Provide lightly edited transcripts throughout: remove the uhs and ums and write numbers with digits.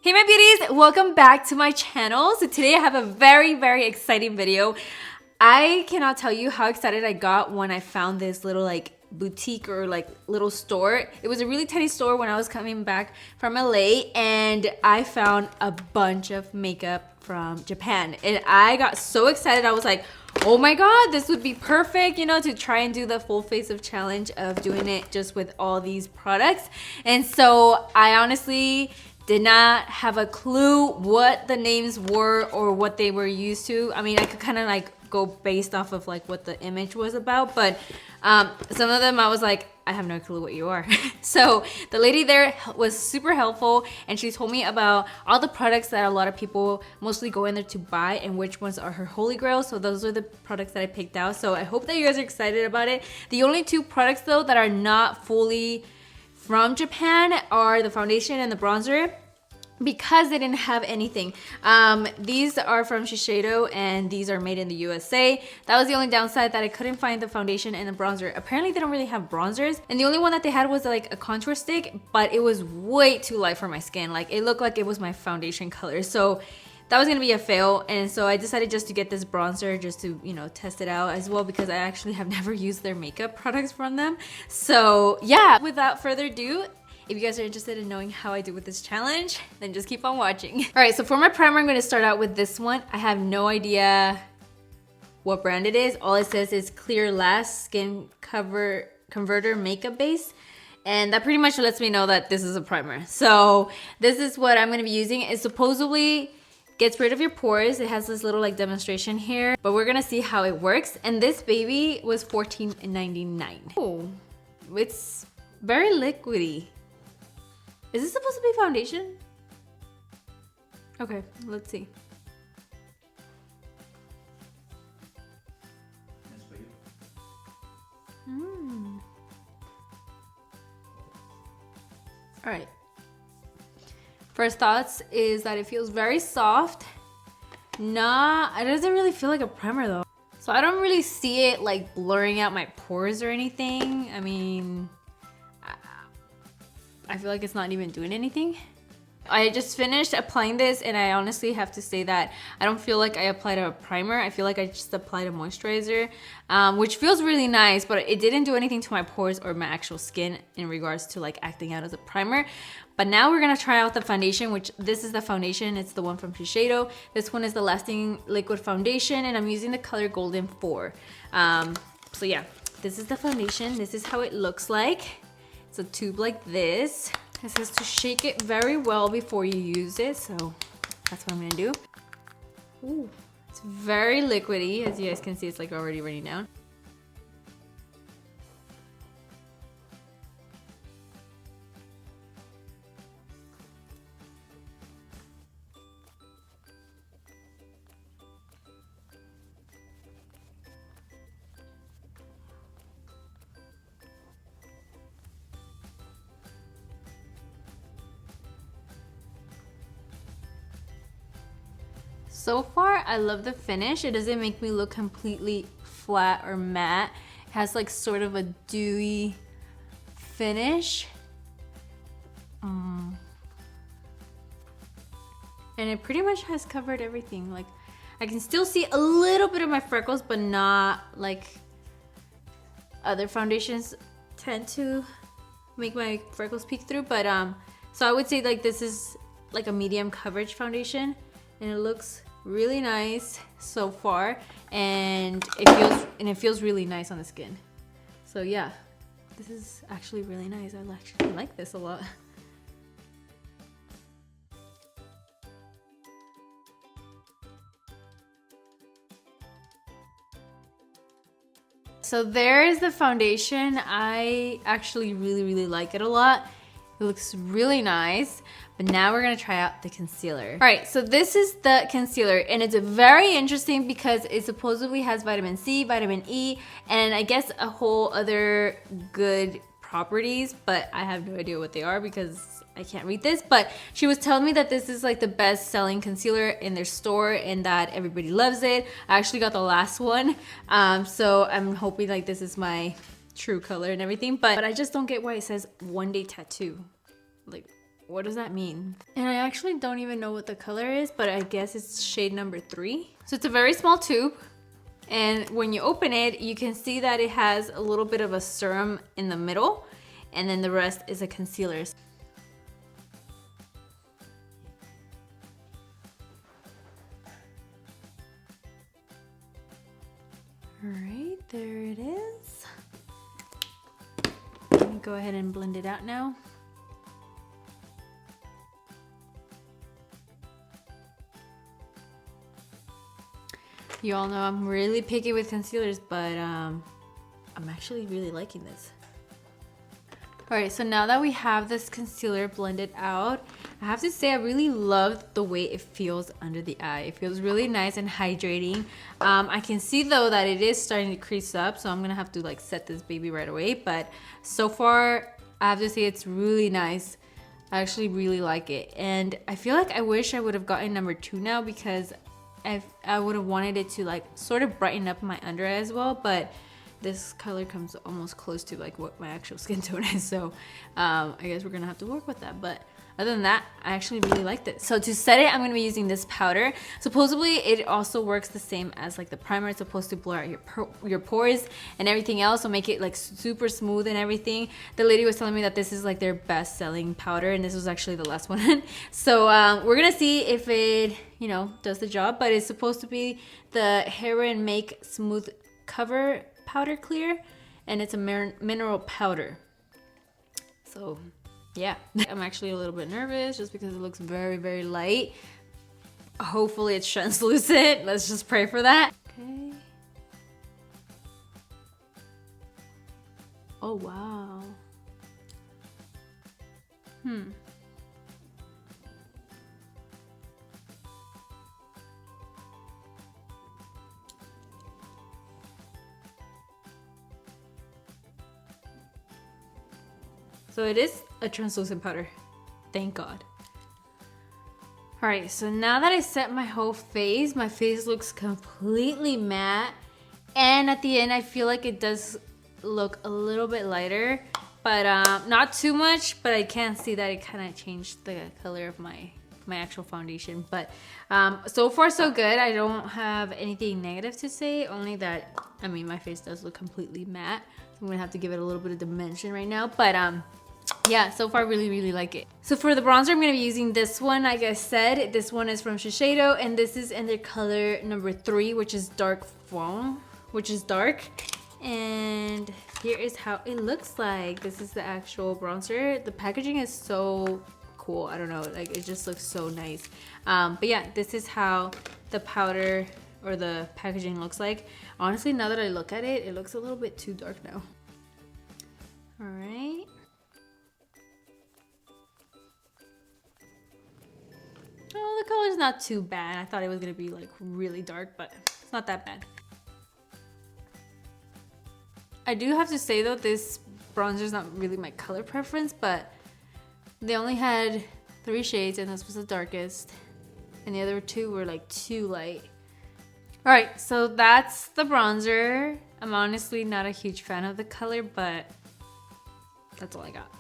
Hey my beauties, welcome back to my channel. So today I have a very exciting video. I cannot tell you how excited I got when I found this little like boutique or like little store. It was a really tiny store when I was coming back from LA, and I found a bunch of makeup from Japan, and I got so excited. I was like, oh my god, this would be perfect, you know, to try and do the full face of challenge of doing it just with all these products. And so I honestly did not have a clue what the names were or what they were used to. I mean, I could kind of like go based off of like what the image was about, but some of them I was like, I have no clue what you are. So the lady there was super helpful, and she told me about all the products that a lot of people mostly go in there to buy and which ones are her holy grail. So those are the products that I picked out. So I hope that you guys are excited about it. The only two products though that are not fully from Japan are the foundation and the bronzer, because they didn't have anything. These are from Shiseido and these are made in the USA. That was the only downside, that I couldn't find the foundation and the bronzer. Apparently they don't really have bronzers, and the only one that they had was like a contour stick, but it was way too light for my skin. Like it looked like it was my foundation color. So that was gonna be a fail, and so I decided just to get this bronzer just to, you know, test it out as well, because I actually have never used their makeup products from them. So yeah, without further ado, if you guys are interested in knowing how I do with this challenge, then just keep on watching. All right, so for my primer, I'm gonna start out with this one. I have no idea what brand it is. All it says is Clear Last Skin Converter Makeup Base. And that pretty much lets me know that this is a primer. So this is what I'm gonna be using. It supposedly gets rid of your pores. It has this little like demonstration here, but we're gonna see how it works. And this baby was $14.99. Oh, it's very liquidy. Is this supposed to be foundation? Okay, let's see. All right. First thoughts is that it feels very soft. It doesn't really feel like a primer though. So I don't really see it like blurring out my pores or anything. I mean, I feel like it's not even doing anything. I just finished applying this, and I honestly have to say that I don't feel like I applied a primer. I feel like I just applied a moisturizer, which feels really nice, but it didn't do anything to my pores or my actual skin in regards to like acting out as a primer. But now we're gonna try out the foundation, which this is the foundation. It's the one from Shiseido. This one is the Lasting Liquid Foundation, and I'm using the color Golden 4. So yeah, this is the foundation. This is how it looks like. It's a tube like this. It says to shake it very well before you use it, so that's what I'm gonna do. Ooh, it's very liquidy. As you guys can see, it's like already running down. So far, I love the finish. It doesn't make me look completely flat or matte. It has like sort of a dewy finish. And it pretty much has covered everything. Like, I can still see a little bit of my freckles, but not like other foundations tend to make my freckles peek through. But so I would say like this is like a medium coverage foundation, and it looks really nice so far, and it feels really nice on the skin. So yeah, this is actually really nice. I actually like this a lot. So there's the foundation. I actually really like it a lot. It looks really nice. But now we're gonna try out the concealer. All right, so this is the concealer, and it's very interesting because it supposedly has vitamin C, vitamin E, and I guess a whole other good properties, but I have no idea what they are because I can't read this. But she was telling me that this is like the best selling concealer in their store and that everybody loves it. I actually got the last one, so I'm hoping like this is my true color and everything, but I just don't get why it says 1 day tattoo. Like, what does that mean? And I actually don't even know what the color is, but I guess it's shade number 3. So it's a very small tube. And when you open it, you can see that it has a little bit of a serum in the middle, and then the rest is a concealer. All right, there it is. Let me go ahead and blend it out now. You all know I'm really picky with concealers, but I'm actually really liking this. All right, so now that we have this concealer blended out, I have to say I really love the way it feels under the eye. It feels really nice and hydrating. I can see though that it is starting to crease up, so I'm gonna have to like set this baby right away. But so far, I have to say it's really nice. I actually really like it. And I feel like I wish I would have gotten number 2 now, because I would have wanted it to like sort of brighten up my under eye as well, but this color comes almost close to like what my actual skin tone is, so I guess we're gonna have to work with that. But other than that, I actually really liked it. So to set it, I'm gonna be using this powder. Supposedly it also works the same as like the primer. It's supposed to blur out your pores and everything else, so make it like super smooth and everything. The lady was telling me that this is like their best selling powder, and this was actually the last one. So we're gonna see if it, you know, does the job. But it's supposed to be the Hair and Make Smooth Cover Powder Clear, and it's a mineral powder. So yeah, I'm actually a little bit nervous just because it looks very, very light. Hopefully it's translucent. Let's just pray for that. Okay. Oh wow. So it is a translucent powder, thank God. All right, so now that I set my whole face, my face looks completely matte. And at the end, I feel like it does look a little bit lighter, but not too much, but I can see that it kind of changed the color of my actual foundation. But so far so good. I don't have anything negative to say, only that, I mean, my face does look completely matte. So I'm gonna have to give it a little bit of dimension right now, but yeah, so far really, really like it. So for the bronzer, I'm gonna be using this one. Like I said, this one is from Shiseido, and this is in their color number 3, which is dark fawn, which is dark. And here is how it looks like. This is the actual bronzer. The packaging is so cool. I don't know, like it just looks so nice. But yeah, this is how the powder or the packaging looks like. Honestly, now that I look at it, it looks a little bit too dark now. All right. Oh, the color's not too bad. I thought it was gonna be like really dark, but it's not that bad. I do have to say though, this bronzer is not really my color preference, but they only had 3 shades and this was the darkest. And the other 2 were like too light. All right, so that's the bronzer. I'm honestly not a huge fan of the color, but that's all I got.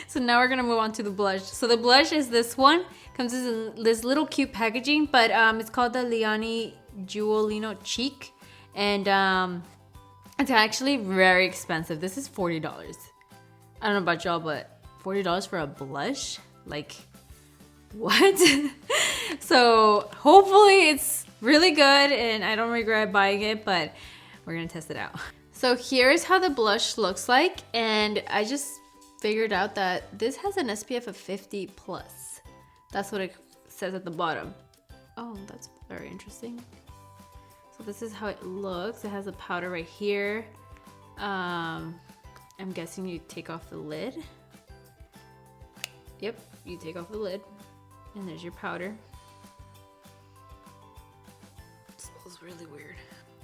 So now we're gonna move on to the blush. So the blush is this one. Comes in this little cute packaging, but it's called the Liani Jewelino Cheek. And it's actually very expensive. This is $40. I don't know about y'all, but $40 for a blush? Like, what? So hopefully it's really good and I don't regret buying it, but we're gonna test it out. So here's how the blush looks like, and I just figured out that this has an SPF of 50 plus. That's what it says at the bottom. Oh, that's very interesting. So this is how it looks. It has a powder right here. I'm guessing you take off the lid. Yep, you take off the lid and there's your powder. It smells really weird.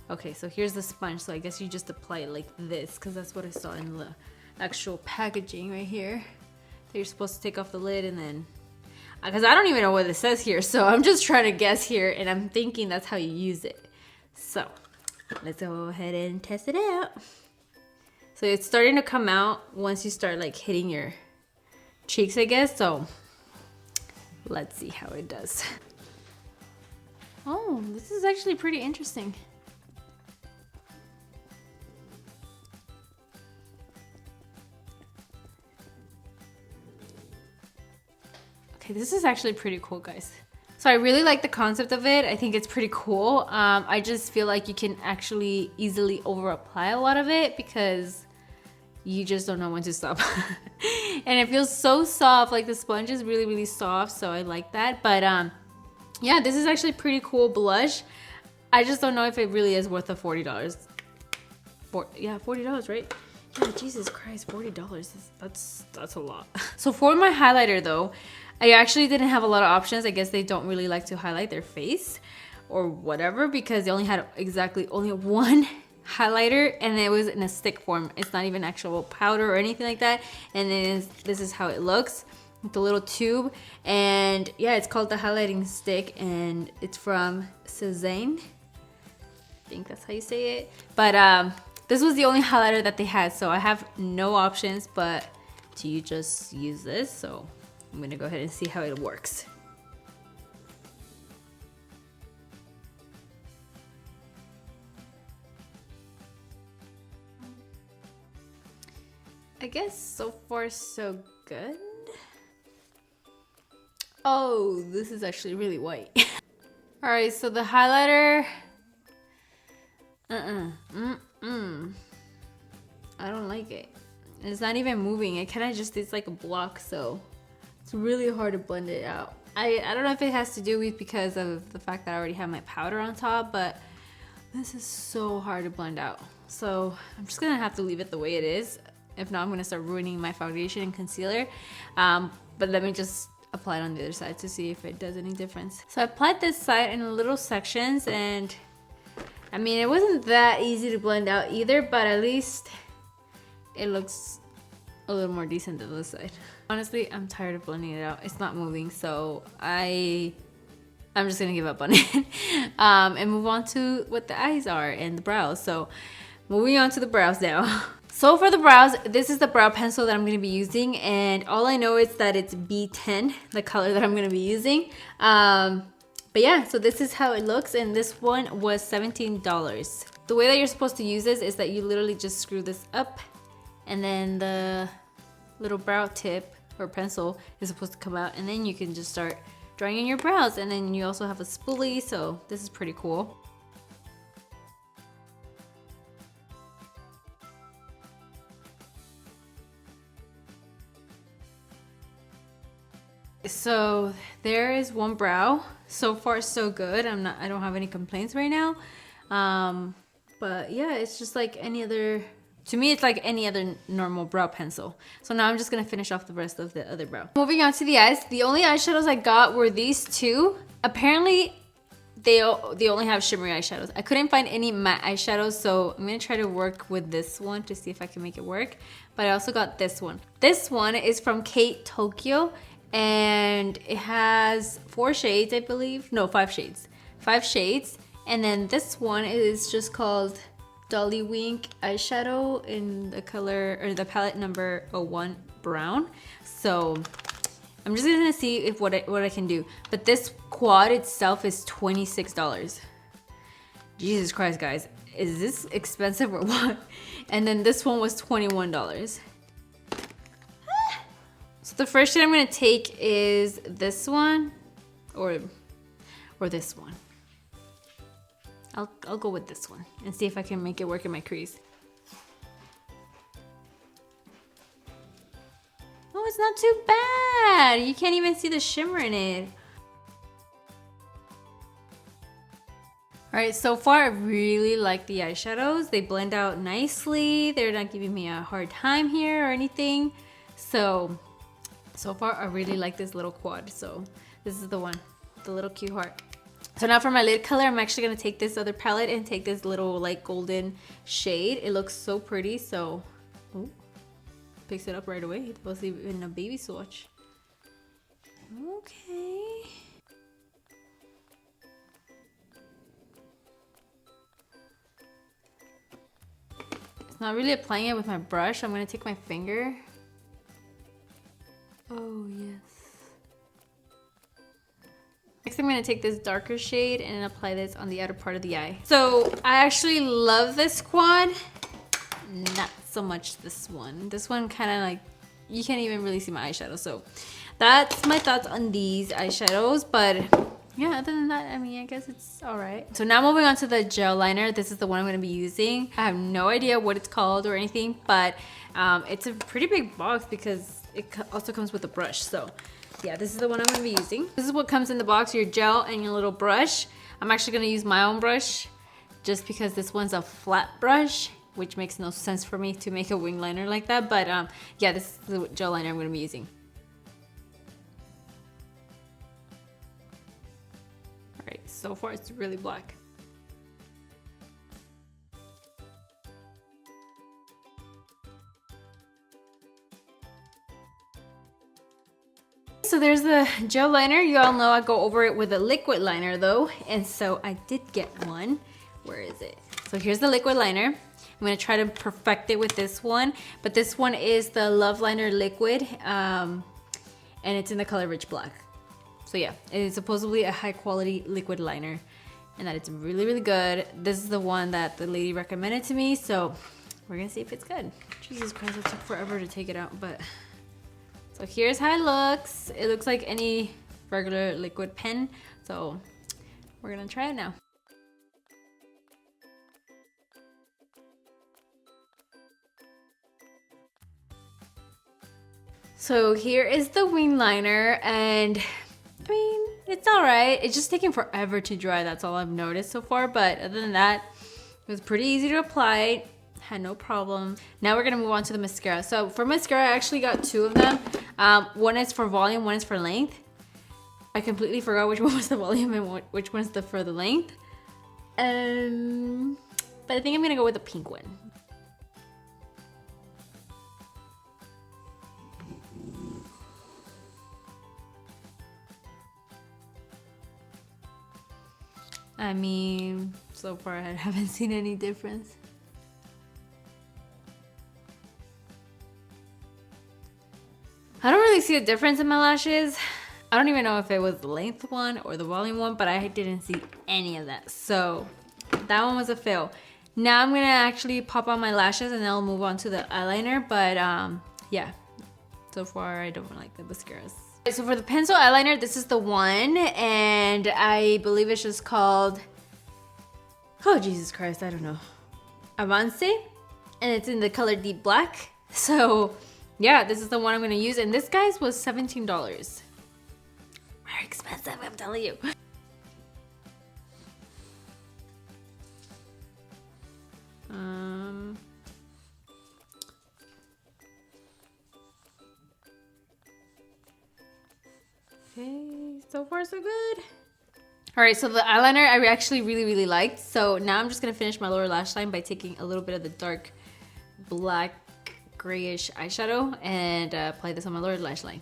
Okay, so here's the sponge. So I guess you just apply it like this, because that's what I saw in the actual packaging right here. So you're supposed to take off the lid and then, because I don't even know what it says here, so I'm just trying to guess here and I'm thinking that's how you use it. So let's go ahead and test it out. So it's starting to come out once you start like hitting your cheeks, I guess. So Let's see how it does. Oh, this is actually pretty interesting. Okay, this is actually pretty cool, guys. So I really like the concept of it. I think it's pretty cool. I just feel like you can actually easily over apply a lot of it because you just don't know when to stop. And it feels so soft, like the sponge is really, really soft, so I like that. But yeah, this is actually pretty cool blush. I just don't know if it really is worth the $40. Yeah, $40, right? Yeah, Jesus Christ, $40, that's a lot. So for my highlighter though, I actually didn't have a lot of options. I guess they don't really like to highlight their face or whatever because they only had only one highlighter and it was in a stick form. It's not even actual powder or anything like that. And then this is how it looks with the little tube. And yeah, it's called the highlighting stick and it's from Cézanne. I think that's how you say it. But this was the only highlighter that they had, so I have no options but to just use this. So I'm gonna go ahead and see how it works. I guess so far so good. Oh, this is actually really white. All right, so the highlighter. I don't like it. It's not even moving. It kind of just is like a block, so it's really hard to blend it out. I don't know if it has to do with because of the fact that I already have my powder on top, but this is so hard to blend out. So I'm just gonna have to leave it the way it is. If not, I'm gonna start ruining my foundation and concealer. But let me just apply it on the other side to see if it does any difference. So I applied this side in little sections, and I mean, it wasn't that easy to blend out either, but at least it looks a little more decent than this side. Honestly, I'm tired of blending it out. It's not moving, so I'm just gonna give up on it and move on to what the eyes are and the brows. So moving on to the brows now. So for the brows, this is the brow pencil that I'm gonna be using, and all I know is that it's B10, the color that I'm gonna be using. But yeah, so this is how it looks, and this one was $17. The way that you're supposed to use this is that you literally just screw this up, and then the little brow tip or pencil is supposed to come out, and then you can just start drawing in your brows. And then you also have a spoolie, so this is pretty cool. So there is one brow. So far so good. I don't have any complaints right now. But yeah, it's just like any other, to me it's like any other normal brow pencil. So now I'm just gonna finish off the rest of the other brow. Moving on to the eyes, the only eyeshadows I got were these two. Apparently they only have shimmery eyeshadows. I couldn't find any matte eyeshadows, so I'm gonna try to work with this one to see if I can make it work. But I also got this one. This one is from Kate Tokyo, and it has 4 shades, I believe. No, 5 shades. 5 shades. And then this one is just called Dolly Wink eyeshadow in the color, or the palette number 01 brown. So I'm just gonna see if what I can do. But this quad itself is $26. Jesus Christ, guys. Is this expensive or what? And then this one was $21. So the first shade I'm gonna take is this one, or this one. I'll go with this one and see if I can make it work in my crease. Oh, it's not too bad. You can't even see the shimmer in it. All right, so far I really like the eyeshadows. They blend out nicely. They're not giving me a hard time here or anything. So far I really like this little quad. So this is the one, the little cute heart. So now for my lid color, I'm actually gonna take this other palette and take this little like golden shade. It looks so pretty, so ooh, picks it up right away. It was even a baby swatch. Okay. It's not really applying it with my brush. I'm gonna take my finger. Oh yes. Next, I'm gonna take this darker shade and apply this on the outer part of the eye. So I actually love this quad. Not so much this one. This one kind of like, you can't even really see my eyeshadow. So that's my thoughts on these eyeshadows. But yeah, other than that, I mean, I guess it's all right. So now moving on to the gel liner. This is the one I'm gonna be using. I have no idea what it's called or anything, but it's a pretty big box because it also comes with a brush. So yeah, this is the one I'm gonna be using. This is what comes in the box, your gel and your little brush. I'm actually gonna use my own brush just because this one's a flat brush, which makes no sense for me to make a wing liner like that. But yeah, this is the gel liner I'm gonna be using. All right, so far it's really black. So there's the gel liner. You all know I go over it with a liquid liner though. And so I did get one. Where is it? So here's the liquid liner. I'm gonna try to perfect it with this one. But this one is the Love Liner Liquid. And it's in the color Rich Black. So yeah, it is supposedly a high quality liquid liner. And that it's really, really good. This is the one that the lady recommended to me. So we're gonna see if it's good. Jesus Christ, it took forever to take it out, but. So here's how it looks. It looks like any regular liquid pen. So we're gonna try it now. So here is the wing liner, and I mean, it's all right. It's just taking forever to dry. That's all I've noticed so far. But other than that, it was pretty easy to apply. Had no problem. Now we're gonna move on to the mascara. So for mascara, I actually got two of them. One is for volume, one is for length. I completely forgot which one was the volume and which one's for the length. But I think I'm gonna go with the pink one. I mean, so far I haven't seen any difference. I don't really see a difference in my lashes. I don't even know if it was the length one or the volume one, but I didn't see any of that. So that one was a fail. Now I'm gonna actually pop on my lashes and then I'll move on to the eyeliner. But yeah, so far I don't like the mascaras. So for the pencil eyeliner, this is the one, and I believe it's just called, oh Jesus Christ, I don't know, Avance, and it's in the color Deep Black. So yeah, this is the one I'm gonna use, and this guy's was $17. Very expensive, I'm telling you. Okay, so far so good. All right, so the eyeliner I actually really liked. So now I'm just gonna finish my lower lash line by taking a little bit of the dark black grayish eyeshadow and apply this on my lower lash line.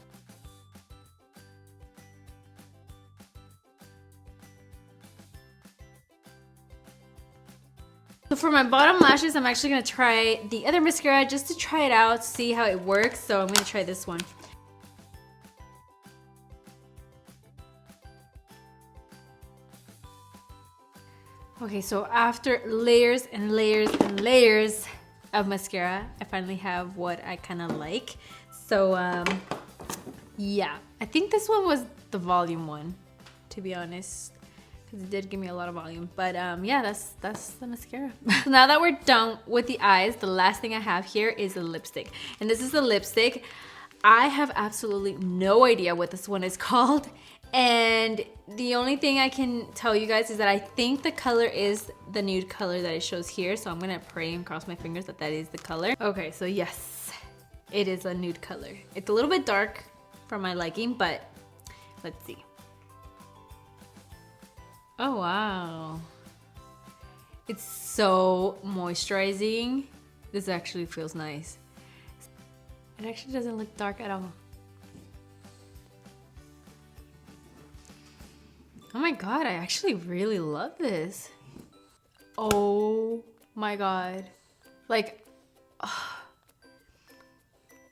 So for my bottom lashes, I'm actually gonna try the other mascara just to try it out, see how it works. So I'm gonna try this one. Okay, so after layers and layers and layers of mascara, I finally have what I kind of like. So yeah, I think this one was the volume one, to be honest, because it did give me a lot of volume. But yeah, that's the mascara. So now that we're done with the eyes, the last thing I have here is the lipstick, and this is the lipstick. I have absolutely no idea what this one is called, and the only thing I can tell you guys is that I think the color is the nude color that it shows here. So I'm gonna pray and cross my fingers that that is the color. Okay, so yes, it is a nude color. It's a little bit dark for my liking, but let's see. Oh wow, it's so moisturizing. This actually feels nice. It actually doesn't look dark at all. Oh my god, I actually really love this. Oh my god. Like,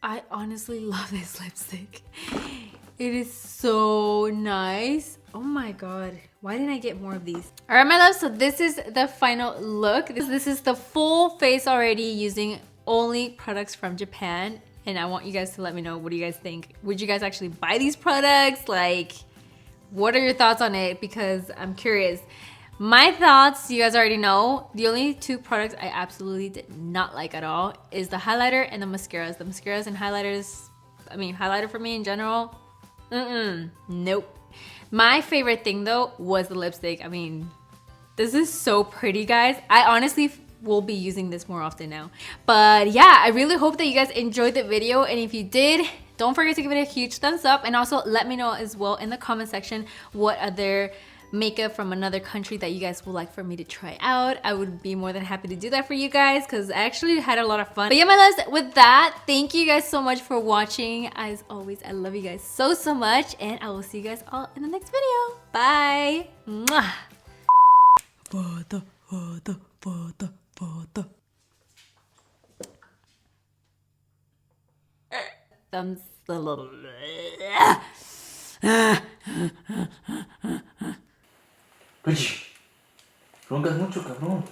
I honestly love this lipstick. It is so nice. Oh my god, why didn't I get more of these? All right, my love, so this is the final look. This is the full face already using only products from Japan. And I want you guys to let me know, what do you guys think? Would you guys actually buy these products? Like, what are your thoughts on it? Because I'm curious. My thoughts, you guys already know. The only two products I absolutely did not like at all is the highlighter and the mascaras. The mascaras and highlighters, I mean, highlighter for me in general, nope. My favorite thing though was the lipstick. I mean, this is so pretty, guys. I honestly will be using this more often now. But yeah, I really hope that you guys enjoyed the video. And if you did, don't forget to give it a huge thumbs up. And also let me know as well in the comment section what other makeup from another country that you guys would like for me to try out. I would be more than happy to do that for you guys because I actually had a lot of fun. But yeah, my loves, with that, thank you guys so much for watching. As always, I love you guys so, so much. And I will see you guys all in the next video. Bye. Mwah. Thumbs a little. Roncas mucho, cabrón.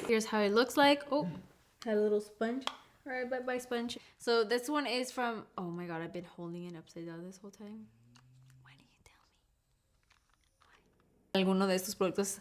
Here's how it looks like. Oh, had a little sponge. All right, bye-bye sponge. So this one is from, oh my god, I've been holding it upside down this whole time. Why didn't you tell me? Why? Alguno de estos productos.